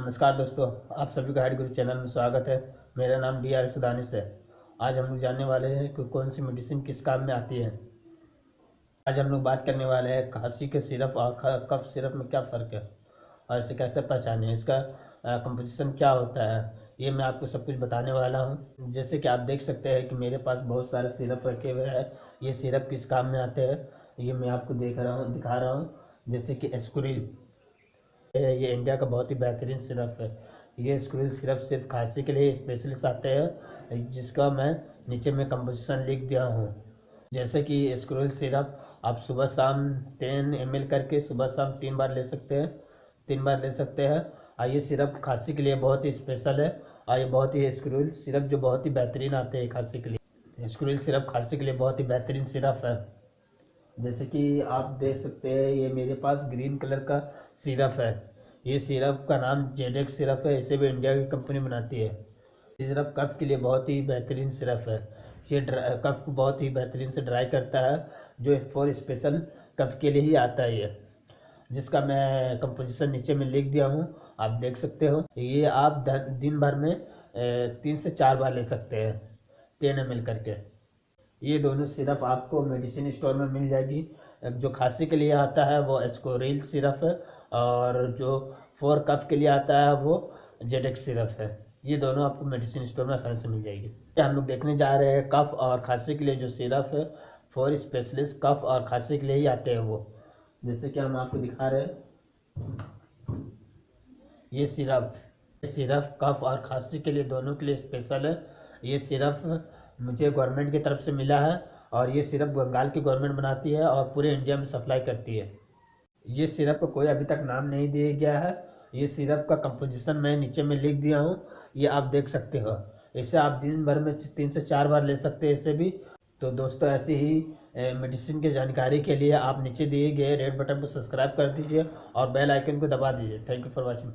नमस्कार दोस्तों, आप सभी का हाइड गुरु चैनल में स्वागत है। मेरा नाम DRX दानिश है। आज हम लोग जानने वाले हैं कि कौन सी मेडिसिन किस काम में आती है। आज हम लोग बात करने वाले हैं खांसी के सिरप और कफ सिरप में क्या फ़र्क है और इसे कैसे पहचानें, इसका कंपोजिशन क्या होता है, ये मैं आपको सब कुछ बताने वाला हूँ। जैसे कि आप देख सकते हैं कि मेरे पास बहुत सारे सिरप रखे हुए हैं। ये सिरप किस काम में आते हैं ये मैं आपको दिखा रहा हूँ। जैसे कि एस्कुरिल, ये इंडिया का बहुत ही बेहतरीन सिरप है। ये स्क्रिल सिरप सिर्फ खांसी के लिए स्पेशलिस्ट आते हैं, जिसका मैं नीचे में कंपोजिशन लिख दिया हूँ। जैसे कि स्क्रिल सिरप आप सुबह शाम 10 ml करके सुबह शाम 3 बार ले सकते हैं, 3 बार ले सकते हैं। और ये सिरप खांसी के लिए बहुत ही स्पेशल है। और ये बहुत ही स्क्रिल सिरप जो बहुत ही बेहतरीन आते हैं खांसी के लिए। स्क्रिल सिरप खांसी के लिए बहुत ही बेहतरीन सिरप है। जैसे कि आप देख सकते हैं ये मेरे पास ग्रीन कलर का सिरप है। ये सिरप का नाम जेडेक्स सिरप है। इसे भी इंडिया की कंपनी बनाती है। ये सिरप कफ के लिए बहुत ही बेहतरीन सिरप है। ये कफ को बहुत ही बेहतरीन से ड्राई करता है, जो फॉर स्पेशल कफ के लिए ही आता है ये, जिसका मैं कंपोजिशन नीचे में लिख दिया हूँ, आप देख सकते हो। ये आप दिन भर में 3 से 4 बार ले सकते हैं 10 ml करके। ये दोनों सिरप आपको मेडिसिन स्टोर में मिल जाएगी। जो खांसी के लिए आता है वो एस्कोरिल सिरप है, और जो फॉर कफ के लिए आता है वो जेडेक्स सिरप है। ये दोनों आपको मेडिसिन स्टोर में आसानी से मिल जाएगी। हम लोग देखने जा रहे हैं कफ और खांसी के लिए जो सिरप है, फॉर स्पेशलिस्ट कफ और खांसी के लिए ही आते हैं वो। जैसे कि हम आपको दिखा रहे हैं ये सिरप कफ और खांसी के लिए दोनों के लिए स्पेशल है। ये सिरप मुझे गवर्नमेंट की तरफ से मिला है, और ये सिरप बंगाल की गवर्नमेंट बनाती है और पूरे इंडिया में सप्लाई करती है। ये सिरप को कोई अभी तक नाम नहीं दिया गया है। ये सिरप का कंपोजिशन मैं नीचे में लिख दिया हूँ, ये आप देख सकते हो। इसे आप दिन भर में 3 से 4 बार ले सकते हैं इसे भी। तो दोस्तों, ऐसी ही मेडिसिन की जानकारी के लिए आप नीचे दिए गए रेड बटन को सब्सक्राइब कर दीजिए और बेल आइकन को दबा दीजिए। Thank you for watching.